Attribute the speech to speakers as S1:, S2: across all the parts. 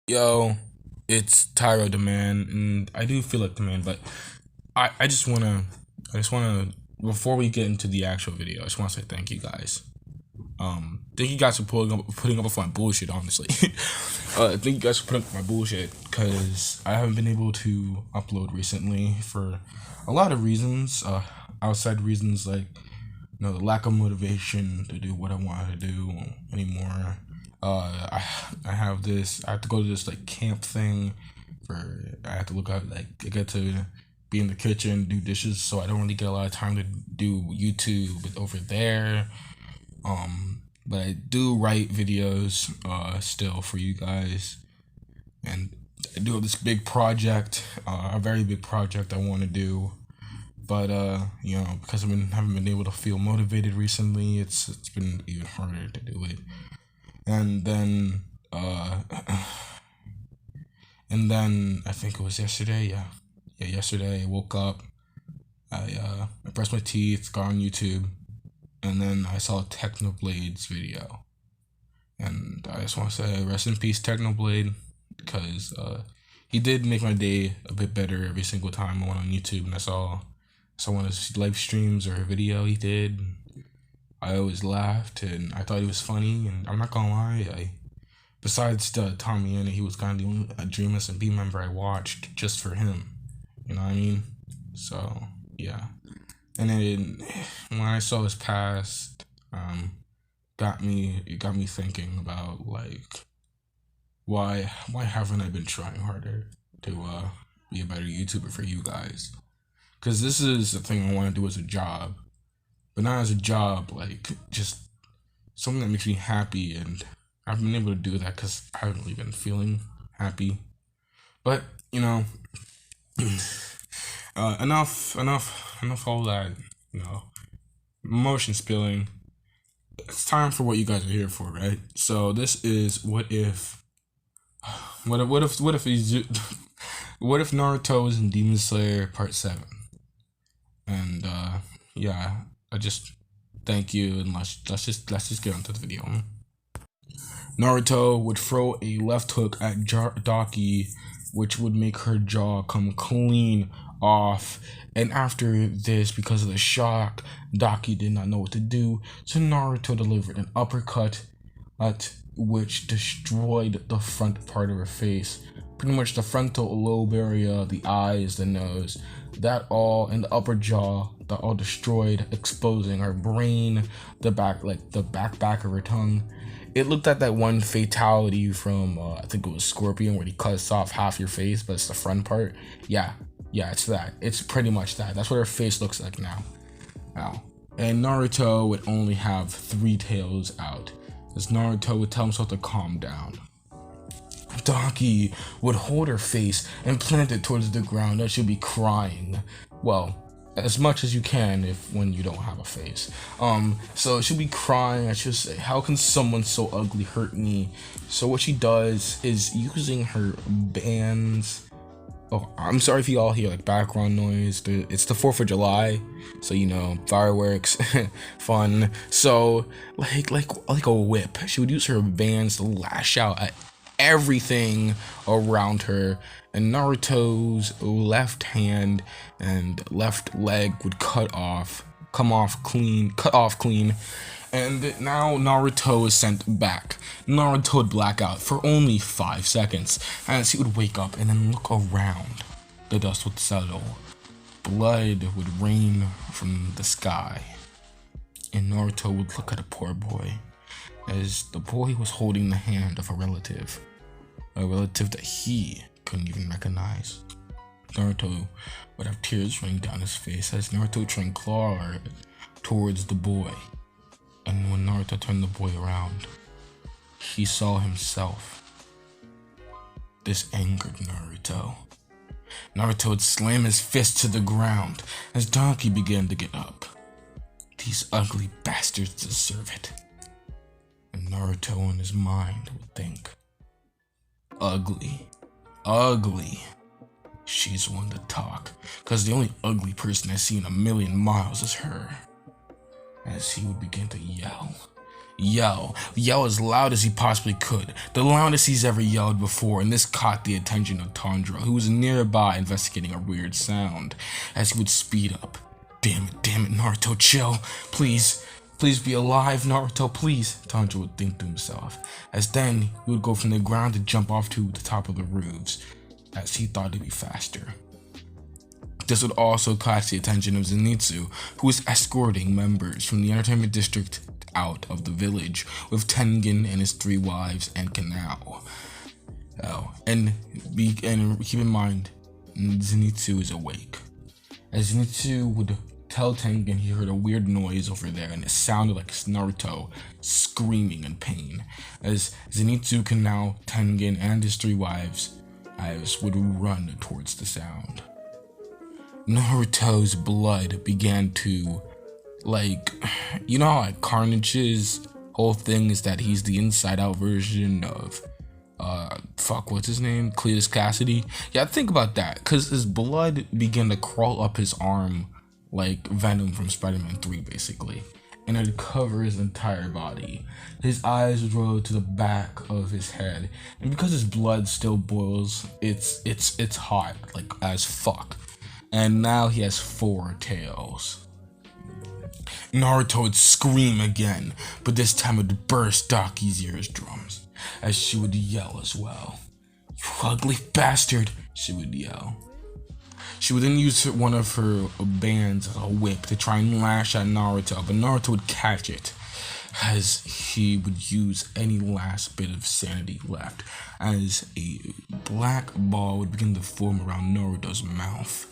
S1: Yo, it's Tyro the man, and I do feel like the man, but I just wanna before we get into the actual video, I just wanna say thank you guys. Thank you guys for putting up with my bullshit, honestly. Thank you guys for putting up with my bullshit, because I haven't been able to upload recently for a lot of reasons, outside reasons like the lack of motivation to do what I wanted to do anymore. I have to go to this like camp thing for I have to look out like I get to be in the kitchen, do dishes, so I don't really get a lot of time to do YouTube over there. But I do write videos still for you guys, and I do have this big project, a very big project I want to do. But because haven't been able to feel motivated recently, it's been even harder to do it. And then uh and then I think it was yesterday, yeah, yesterday I woke up, I brushed my teeth, got on YouTube, and then I saw Technoblade's video. And I just want to say rest in peace, Technoblade, because he did make my day a bit better every single time I went on YouTube and I saw one of his live streams or a video he did. I always laughed and I thought he was funny, and I'm not gonna lie, besides the Tommy in it, he was kind of the only Dream S&B member I watched just for him. You know what I mean? So yeah. And then when I saw his past, it got me thinking about like why haven't I been trying harder to be a better YouTuber for you guys? Because this is the thing I want to do as a job, but not as a job, like just something that makes me happy, and I've been able to do that because I haven't really been feeling happy. But enough all that, you know, emotion spilling. It's time for what you guys are here for, right? So this is what if he's what if Naruto was in Demon Slayer Part 7? And yeah, I just thank you, and let's just get into the video. Naruto would throw a left hook at Docky, which would make her jaw come clean off. And after this, because of the shock, Docky did not know what to do, so Naruto delivered an uppercut, which destroyed the front part of her face. Pretty much the frontal lobe area, the eyes, the nose, that all, and the upper jaw, that all destroyed, exposing her brain, the back of her tongue. It looked at that one fatality from I think it was Scorpion, where he cuts off half your face, but it's the front part. Yeah, it's that. It's pretty much that. That's what her face looks like now. And Naruto would only have 3 tails out, as Naruto would tell himself to calm down. Docky would hold her face and plant it towards the ground as she'd be crying. Well, as much as you can when you don't have a face. So she'll be crying and she'll say, "How can someone so ugly hurt me?" So what she does is using her bands. Oh, I'm sorry if you all hear like background noise. It's the 4th of July, so fireworks, fun. So like a whip, she would use her bands to lash out at everything around her, and Naruto's left hand and left leg would cut off clean, and now Naruto is sent back. Naruto would black out for only 5 seconds, as he would wake up and then look around. The dust would settle, blood would rain from the sky, and Naruto would look at a poor boy, as the boy was holding the hand of a relative that he couldn't even recognize. Naruto would have tears running down his face as Naruto tried to claw towards the boy. And when Naruto turned the boy around, he saw himself. This angered Naruto. Naruto would slam his fist to the ground as Donkey began to get up. These ugly bastards deserve it. And Naruto in his mind would think, ugly. She's one to talk, cause the only ugly person I see in a million miles is her. As he would begin to yell, Yell as loud as he possibly could, the loudest he's ever yelled before, and this caught the attention of Tanjiro, who was nearby investigating a weird sound, as he would speed up. Damn it, Naruto, chill, please be alive, Naruto, please, Tanjiro would think to himself, as then he would go from the ground to jump off to the top of the roofs, as he thought it'd be faster. This would also catch the attention of Zenitsu, who was escorting members from the entertainment district out of the village with Tengen and his 3 wives and Kanao. And keep in mind, Zenitsu is awake. As Zenitsu would tell Tengen he heard a weird noise over there, and it sounded like Naruto screaming in pain. As Zenitsu, Kanao, Tengen, and his 3 wives would run towards the sound. Naruto's blood began to, you know how Carnage's whole thing is that he's the inside-out version of, what's his name? Cletus Cassidy? Yeah, think about that, because his blood began to crawl up his arm like Venom from Spider-Man 3, basically. And it would cover his entire body. His eyes would roll to the back of his head. And because his blood still boils, it's hot, as fuck. And now he has 4 tails. Naruto would scream again, but this time it would burst Docky's eardrums, as she would yell as well. "You ugly bastard," she would yell. She would then use one of her bands as a whip to try and lash at Naruto, but Naruto would catch it, as he would use any last bit of sanity left, as a black ball would begin to form around Naruto's mouth.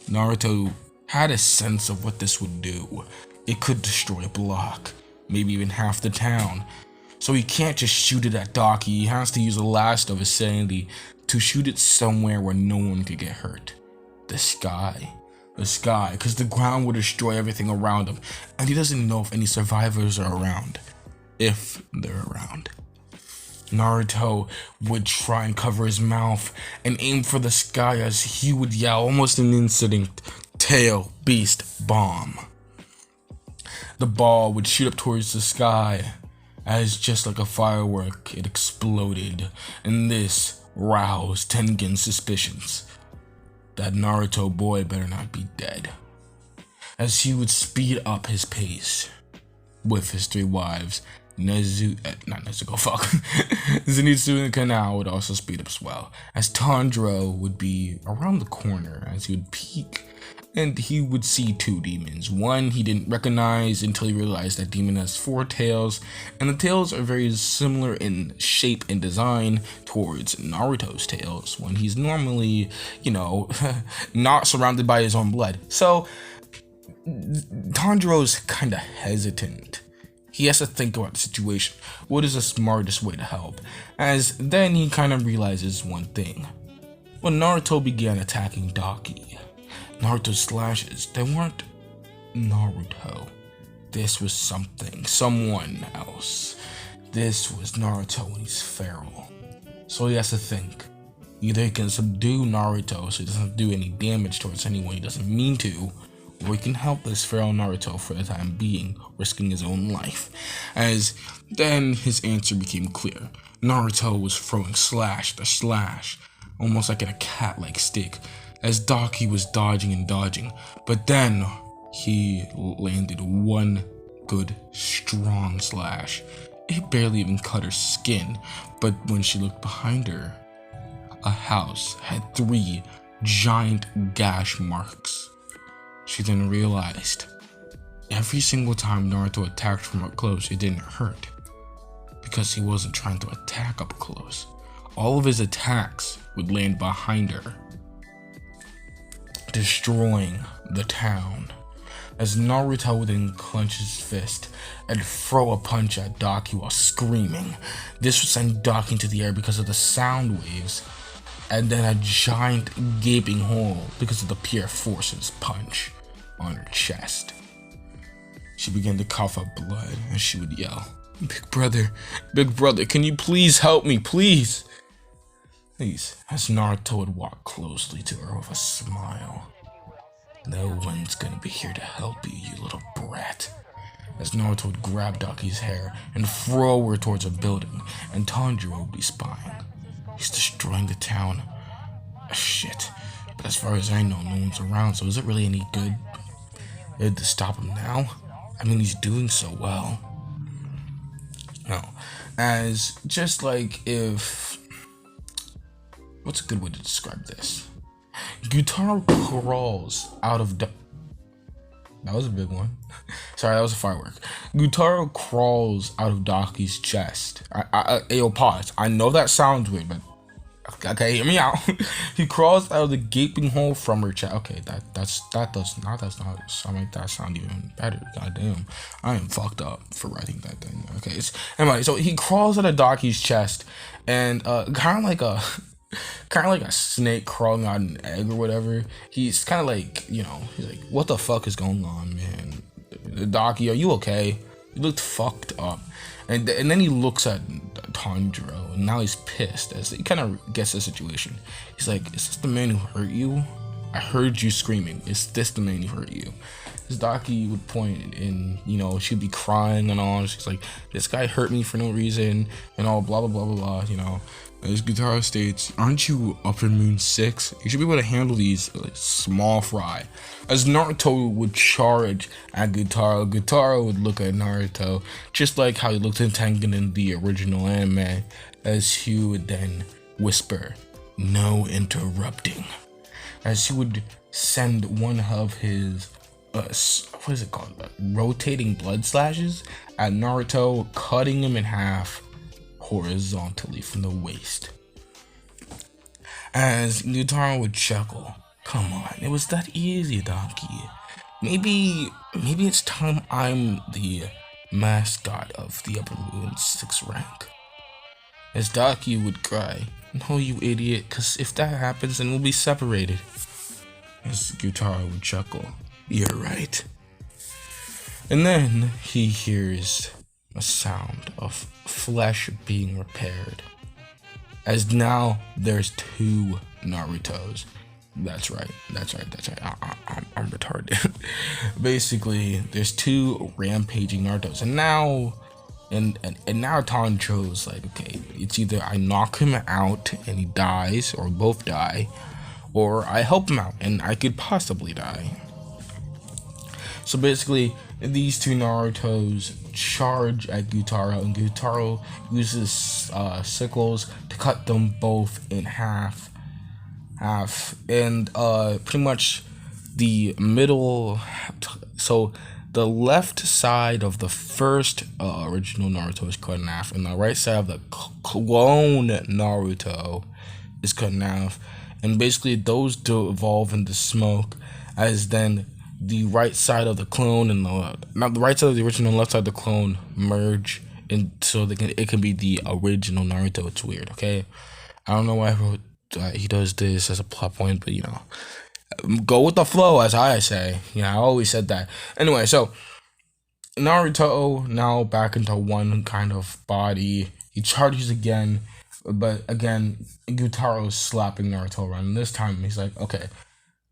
S1: Naruto had a sense of what this would do. It could destroy a block, maybe even half the town. So he can't just shoot it at Docky, he has to use the last of his sanity to shoot it somewhere where no one could get hurt. The sky, because the ground would destroy everything around him, and he doesn't know if any survivors are around, if they're around. Naruto would try and cover his mouth and aim for the sky as he would yell almost an instant, "Tail Beast Bomb." The ball would shoot up towards the sky as just like a firework, it exploded, and this roused Tengen's suspicions that Naruto boy better not be dead, as he would speed up his pace with his 3 wives. Zenitsu and Kanao would also speed up as well, as Tanjiro would be around the corner as he would peek, and he would see 2 demons. One he didn't recognize until he realized that demon has 4 tails, and the tails are very similar in shape and design towards Naruto's tails, when he's normally, not surrounded by his own blood. So Tanjiro's kinda hesitant. He has to think about the situation. What is the smartest way to help? As then he kind of realizes one thing. When Naruto began attacking Docky, Naruto's slashes, they weren't Naruto. This was someone else. This was Naruto when he's feral. So he has to think. Either he can subdue Naruto so he doesn't do any damage towards anyone he doesn't mean to, or he can help this feral Naruto for the time being, risking his own life. As then his answer became clear. Naruto was throwing slash to slash, almost like in a cat-like stick, as Docky was dodging and dodging, but then he landed one good, strong slash. It barely even cut her skin, but when she looked behind her, a house had 3 giant gash marks. She then realized every single time Naruto attacked from up close, it didn't hurt, because he wasn't trying to attack up close. All of his attacks would land behind her, destroying the town. As Naruto would then clench his fist and throw a punch at Docky while screaming. This would send Docky into the air because of the sound waves, and then a giant gaping hole because of the pure force of his punch on her chest. She began to cough up blood as she would yell, Big brother, can you please help me, please?" As Naruto would walk closely to her with a smile. "No one's gonna be here to help you, you little brat. as Naruto would grab Docky's hair and throw her towards a building, and Tanjiro would be spying. He's destroying the town. Shit. But as far as I know, no one's around, so is it really any good to stop him now? I mean, he's doing so well. No. As just like if... What's a good way to describe this? Gutaro crawls out of... That was a big one. Sorry, that was a firework. Gutaro crawls out of Docky's chest. Yo, pause. I know that sounds weird, but... Okay, hear me out. He crawls out of the gaping hole from her chest. Okay, that does not make that sound even better. Goddamn, I am fucked up for writing that thing. Okay, anyway. So he crawls out of Docky's chest, and kind of like a snake crawling out an egg or whatever. He's kind of like, he's like, what the fuck is going on, man? Docky, are you okay? You looked fucked up. And then he looks at Tanjiro, and now he's pissed as he kind of gets the situation. He's like, is this the man who hurt you? I heard you screaming. Is this the man who hurt you? As Docky would point, and she'd be crying and all. She's like, this guy hurt me for no reason, and all blah blah blah blah blah. As Gutaro states, aren't you Upper Moon 6? You should be able to handle these small fry. As Naruto would charge at Gutaro, Gutaro would look at Naruto just like how he looked at Tengen in the original anime, as he would then whisper, no interrupting. As he would send one of his, rotating blood slashes at Naruto, cutting him in half horizontally from the waist. As Gutaro would chuckle, come on, it was that easy, Docky. Maybe it's time I'm the mascot of the Upper Moon 6 rank. As Docky would cry, no you idiot, cause if that happens then we'll be separated. As Gutaro would chuckle, you're right. And then he hears a sound of flesh being repaired. As now there's 2 Narutos. That's right. I'm retarded. Basically, there's 2 rampaging Narutos, and now Tanjiro's like, okay, it's either I knock him out and he dies, or both die, or I help him out and I could possibly die. So basically, these 2 Narutos charge at Gutaro, and Gutaro uses sickles to cut them both in half, and pretty much the middle. So the left side of the first original Naruto is cut in half, and the right side of the clone Naruto is cut in half, and basically those evolve into smoke, as then the right side of the clone and the right side of the original and left side of the clone merge, and so it can be the original Naruto. It's weird, okay? I don't know why I wrote he does this as a plot point, but go with the flow, as I say. I always said that. Anyway, so Naruto now back into one kind of body. He charges again, but again Gutaro's slapping Naruto around, and this time he's like, okay,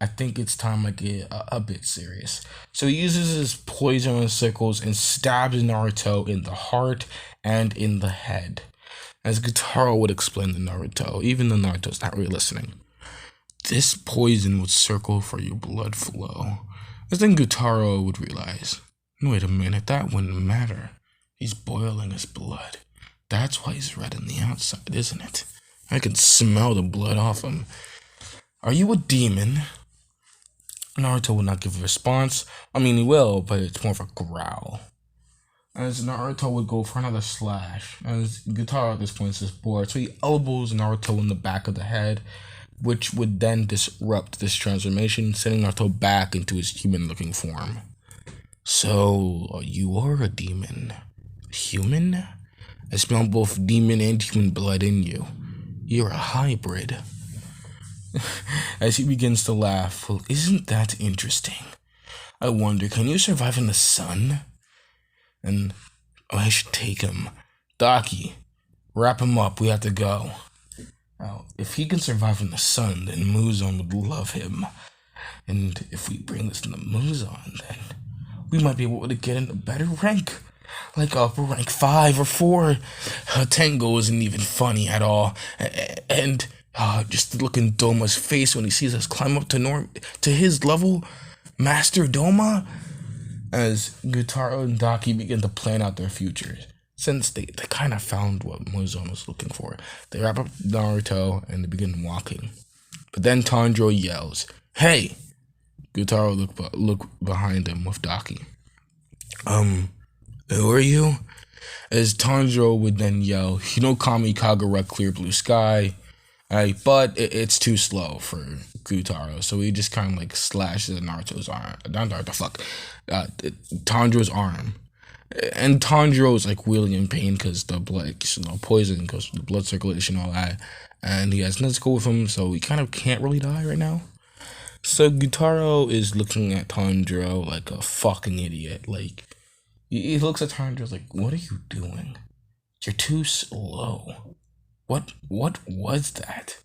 S1: I think it's time I get a bit serious. So he uses his poisonous sickles and stabs Naruto in the heart and in the head. As Gutaro would explain to Naruto, even though Naruto's not really listening, this poison would circle for your blood flow. As then Gutaro would realize, wait a minute, that wouldn't matter. He's boiling his blood. That's why he's red on the outside, isn't it? I can smell the blood off him. Are you a demon? Naruto will not give a response. I mean, he will, but it's more of a growl. As Naruto would go for another slash, as Gutaro at this point is bored, so he elbows Naruto in the back of the head, which would then disrupt this transformation, sending Naruto back into his human-looking form. So, you are a demon. Human? I smell both demon and human blood in you. You're a hybrid. As he begins to laugh, well, isn't that interesting? I wonder, can you survive in the sun? And I should take him. Docky, wrap him up, we have to go. Now, if he can survive in the sun, then Muzan would love him. And if we bring this to Muzan, then we might be able to get in a better rank. Like rank 5 or 4. Tengo isn't even funny at all. And just look in Doma's face when he sees us climb up to his level. Master Doma. As Gutaro and Docky begin to plan out their futures. Since they kind of found what Mozone was looking for. They wrap up Naruto and they begin walking. But then Tanjiro yells, "Hey!" Gutaro look behind him with Docky. Who are you? As Tanjiro would then yell, "Hinokami Kagura, clear blue sky." But it's too slow for Gutaro, so he just kind of like slashes Naruto's arm. Tanjiro's arm. And Tanjiro's like really in pain because the blood, poison goes through the blood circulation, all that. And he has Nezuko with him, so he kind of can't really die right now. So Gutaro is looking at Tanjiro like a fucking idiot. Like, he looks at Tanjiro like, "What are you doing? You're too slow. What was that?"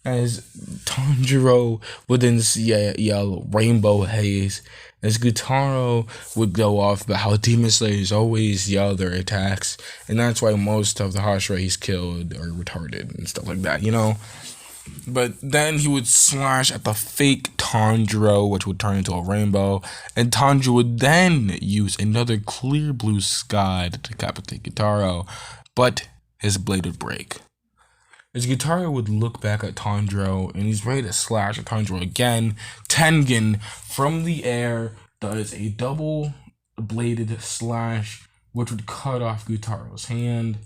S1: As Tanjiro would then yell rainbow haze, as Gutaro would go off about how Demon Slayers always yell their attacks, and that's why most of the Hashira he's killed are retarded and stuff like that, But then he would slash at the fake Tanjiro, which would turn into a rainbow, and Tanjiro would then use another clear blue sky to decapitate Gutaro, but his blade would break. As Gutaro would look back at Tanjiro, and he's ready to slash at Tanjiro again, Tengen, from the air, does a double-bladed slash, which would cut off Gutaro's hand,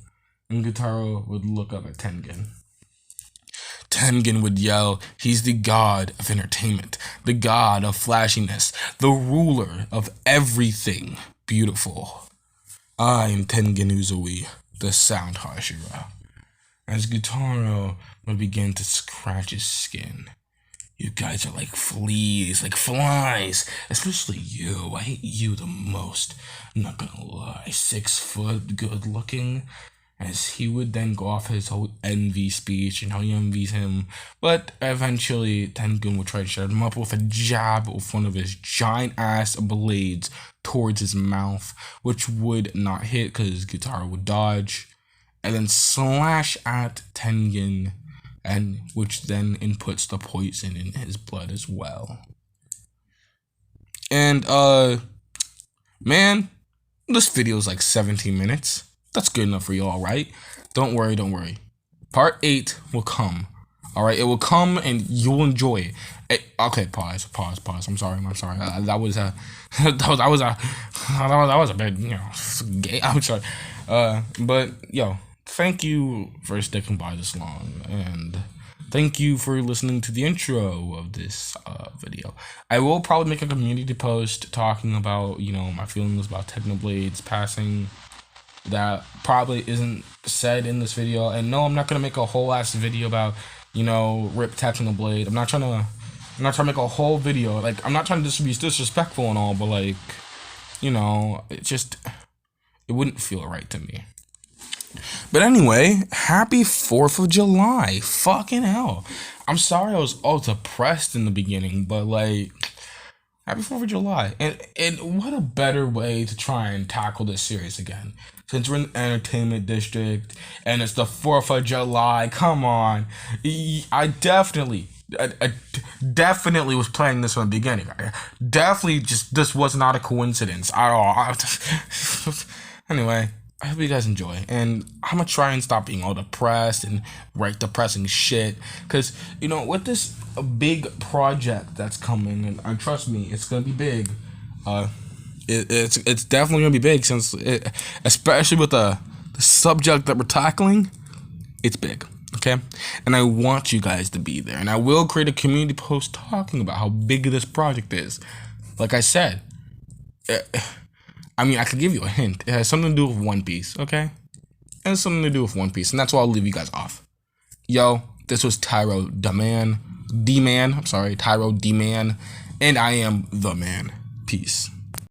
S1: and Gutaro would look up at Tengen. Tengen would yell, "He's the god of entertainment, the god of flashiness, the ruler of everything beautiful. I am Tengen Uzui, the sound Hashira." As Gutaro would begin to scratch his skin. "You guys are like fleas, like flies, especially you. I hate you the most. I'm not gonna lie, 6 foot, good looking." As he would then go off his whole envy speech and how he envies him. But eventually, Tengen would try to shut him up with a jab with one of his giant ass blades towards his mouth, which would not hit because Gutaro would dodge. And then slash at Tengen, and which then inputs the poison in his blood as well. And man, this video is like 17 minutes. That's good enough for y'all, right? Don't worry. Part 8 will come. All right, it will come and you'll enjoy it. Okay, pause. I'm sorry. That was a bit, gay. I'm sorry. But yo, thank you for sticking by this long, and thank you for listening to the intro of this video. I will probably make a community post talking about, my feelings about Technoblade's passing. That probably isn't said in this video. And no, I'm not gonna make a whole ass video about, rip Technoblade. I'm not trying to make a whole video. Like, I'm not trying to be disrespectful and all, but like, it wouldn't feel right to me. But anyway, happy 4th of July. Fucking hell. I'm sorry I was all depressed in the beginning, but like, happy 4th of July. And what a better way to try and tackle this series again. Since we're in the entertainment district and it's the 4th of July, come on. I definitely was planning this from the beginning. This was not a coincidence at all. Anyway, I hope you guys enjoy. And I'm gonna try and stop being all depressed and write depressing shit. Because, with this big project that's coming, and trust me, it's gonna be big. It's definitely gonna be big, since especially with the subject that we're tackling, it's big, okay? And I want you guys to be there, and I will create a community post talking about how big this project is. Like I said, I could give you a hint. It has something to do with One Piece, okay? It has something to do with One Piece, and that's why I'll leave you guys off. Yo, this was Tyro D-Man, Tyro D-Man, and I am the man. Peace.